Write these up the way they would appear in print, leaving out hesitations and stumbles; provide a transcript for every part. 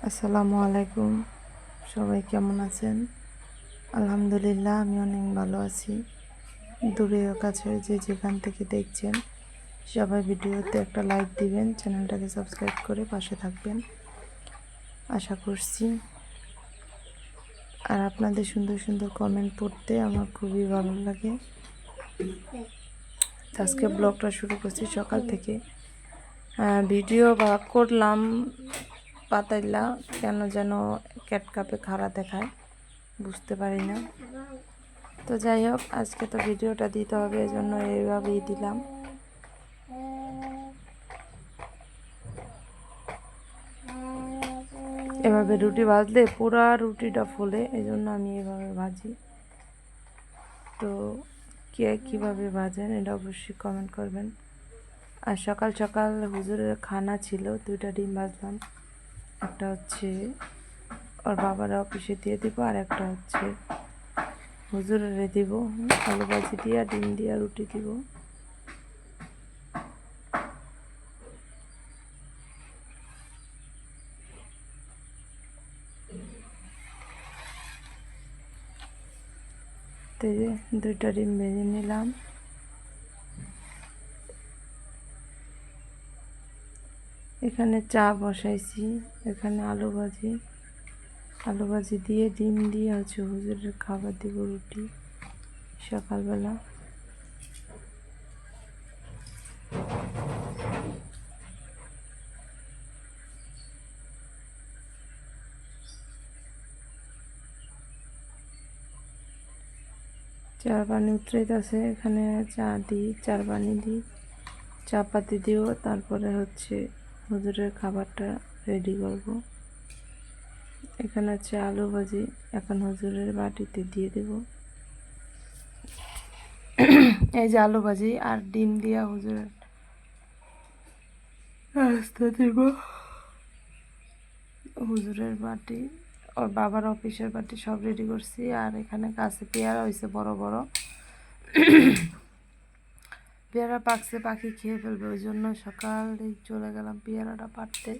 আসসালামু আলাইকুম। সবাই কেমন আছেন? আলহামদুলিল্লাহ, আমি অনেক ভালো আছি। দূরে ও কাছে যে যেখান থেকে দেখছেন, সবাই ভিডিওতে একটা লাইক দিবেন, চ্যানেলটাকে সাবস্ক্রাইব করে পাশে থাকবেন আশা করছি। আর আপনাদের সুন্দর সুন্দর কমেন্ট পড়তে আমার খুবই ভালো লাগে। আজকে ব্লগটা শুরু করছি সকাল থেকে। ভিডিও বা করলাম পাতাইলা, কেন যেন ক্যাটকাপে খাড়া দেখায়, বুঝতে পারি না। তো যাই হোক, আজকে তো ভিডিওটা দিতে হবে, এজন্য এইভাবেই দিলাম। এভাবে রুটি ভাজলে পুরা রুটিটা ফোলে, এই জন্য আমি এভাবে ভাজি। তো কে কীভাবে ভাজেন এটা অবশ্যই কমেন্ট করবেন। আর সকাল সকাল হুজুরের খানা ছিল, 2টা ডিম ভাজলাম। একটা হচ্ছে ওর বাবারা অফিসে দিয়ে দিব, আর একটা হচ্ছে হুজুরেরে দিব। আলু ভাজি দিয়া ডিম দিয়া রুটি দিব। তো 2টা ডিম ভেজে নিলাম। এখানে চা বসাইছি, এখানে আলু ভাজি দিয়ে ডিম দিয়ে হচ্ছে হুজুরের খাবার দিব, রুটি সকালবেলা। চার পানি উতরাইতেছে, এখানে চা দিই, চার পানি দিই, চা পাতি দিও, তারপরে হচ্ছে হুজুরের খাবারটা রেডি করব। এখানে হচ্ছে আলু ভাজি, এখন হুজুরের বাটিতে দিয়ে দেব। এই যে আলু ভাজি আর ডিম দিয়া হুজুরের নাস্তা দেব। হুজুরের বাটি, ওর বাবার অফিসের বাটি সব রেডি করছি। আর এখানে কাছে পেয়ারা হয়েছে বড় বড়, পেয়ারা পাকছে, পাখি খেয়ে ফেলবে, ওই জন্য সকালে চলে গেলাম পেয়ারাটা পাড়তে।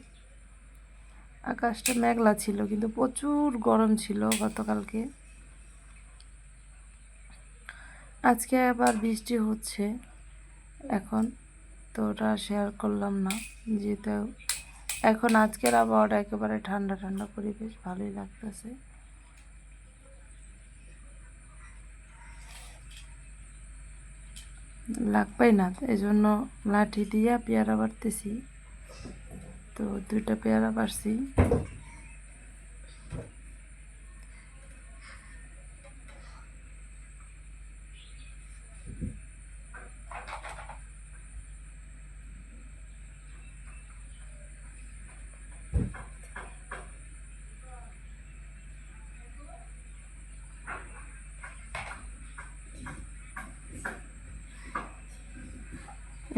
আকাশটা মেঘলা ছিল, কিন্তু প্রচুর গরম ছিল গতকালকে। আজকে আবার বৃষ্টি হচ্ছে এখন, তো ওটা শেয়ার করলাম না, যেহেতু এখন আজকের আবহাওয়াটা একেবারে ঠান্ডা ঠান্ডা পরিবেশ, ভালোই লাগতেছে। লাগবেই না, এই জন্য লাঠি দিয়া পেয়ারা পাড়তেছি। তো 2টা পেয়ারা পারছি।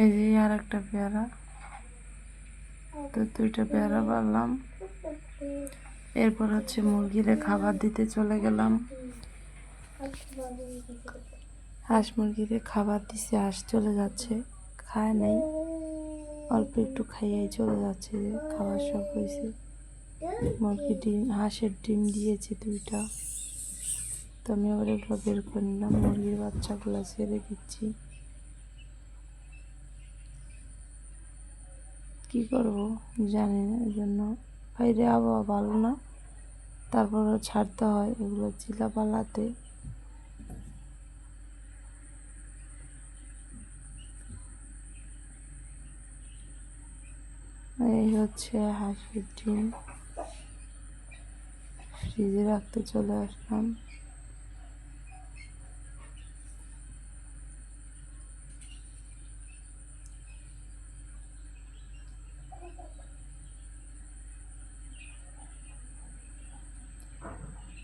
এই যে আর একটা পেয়ারা, তো 2টা পেয়ারা পারলাম। এরপর হচ্ছে মুরগিরে খাবার দিতে চলে গেলাম। হাঁস মুরগিরে খাবার দিছে, হাঁস চলে যাচ্ছে, খায় নাই, অল্প একটু খাইয়াই চলে যাচ্ছে, যে খাবার সব হয়েছে। মুরগি ডিম, হাঁসের ডিম দিয়েছে 2টা, তো আমি আবার এগুলো বের করে নিলাম, মুরগির বাচ্চাগুলো ছেড়ে দিচ্ছি। কি করব জানি না, এই জন্য বাইরে আবহাওয়া ভালো না, তারপরও ছাড়তে হয় এগুলো চিলাপালাতে। এই হচ্ছে হাঁসের ডিম, ফ্রিজে রাখতে চলে আসলাম।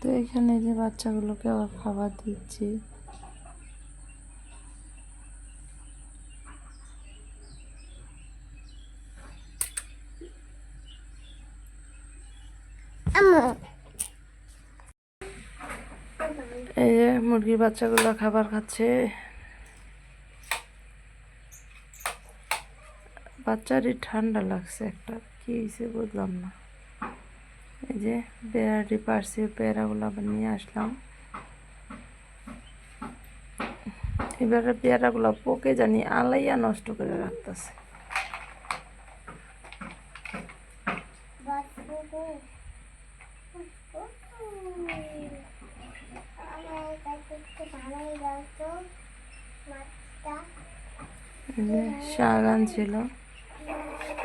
তো এখানে যে বাচ্চাগুলোকে আবার খাবার দিচ্ছি। এই যে মুরগির বাচ্চাগুলো খাবার খাচ্ছে। বাচ্চারই ঠান্ডা লাগছে, একটা কি হয়েছে বুঝলাম না, এই যে পেয়ারাটি পারছি, পেয়ারাগুলো আবার নিয়ে আসলাম। এবারে পেয়ারাগুলো পোকে জানি আলাইয়া নষ্ট করে রাখতেছে। শাক আনছিল,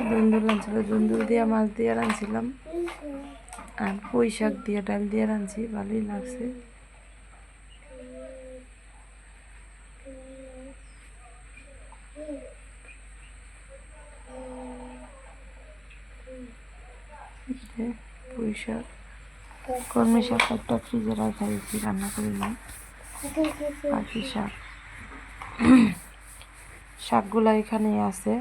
দুন্দুল আনছিল, দুন্দুল দিয়ে মাছ দিয়ে রাঁধছিলাম, আর পুঁই শাক দিয়ে ডাল দিয়ে রাঁধছি, ভালোই লাগছে। পুঁই শাক, কলমি শাক একটা ফ্রিজে রাখা দিয়েছি, রান্না করিলাম। পাখি শাক, শাকগুলা এখানেই আছে।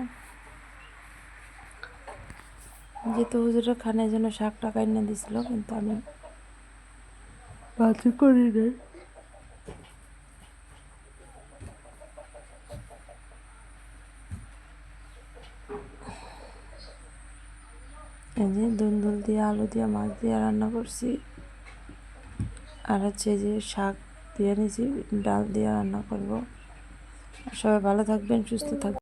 যেহেতু হুজুরের খানের জন্য শাকটা কাইনা দিছিল, কিন্তু আমি ভাজি করি নাই। এই যে দুন্দুল দিয়ে আলু দিয়ে মাছ দিয়ে রান্না করছি, আর হচ্ছে যে শাক দিয়ে নিয়েছি, ডাল দিয়ে রান্না করব। সবাই ভালো থাকবেন, সুস্থ থাকবেন।